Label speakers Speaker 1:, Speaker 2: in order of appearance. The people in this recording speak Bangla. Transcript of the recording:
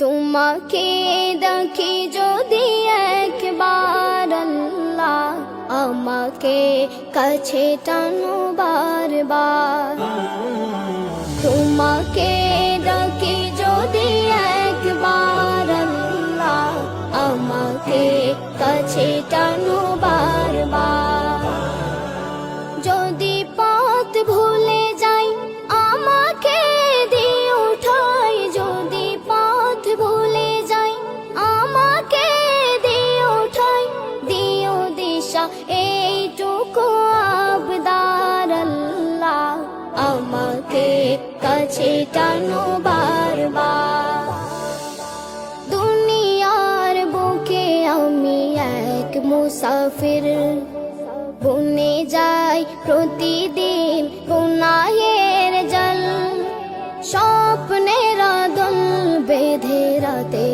Speaker 1: তোমাকে দেখি যদি একবার আল্লাহ, আমাকে কাছে টানো বারবার। তোমাকে দেখি যদি একবার আল্লাহ, আমাকে কাছে টানো বারবার। যদি পথ ভুলে যাই আমাকে দিও ঠাই, যদি পথ ভুলে যাই আমাকে দিও ঠাই, দিও দিশা এইটুকু আবদার আল্লাহ, আমাকে কাছে টানো বারবার। দুনিয়ার বুকে আমি এক মুসাফির, বনে যাই প্রতিদিন গুনাহের জল, স্বপ্নের দল বেঁধে রাতে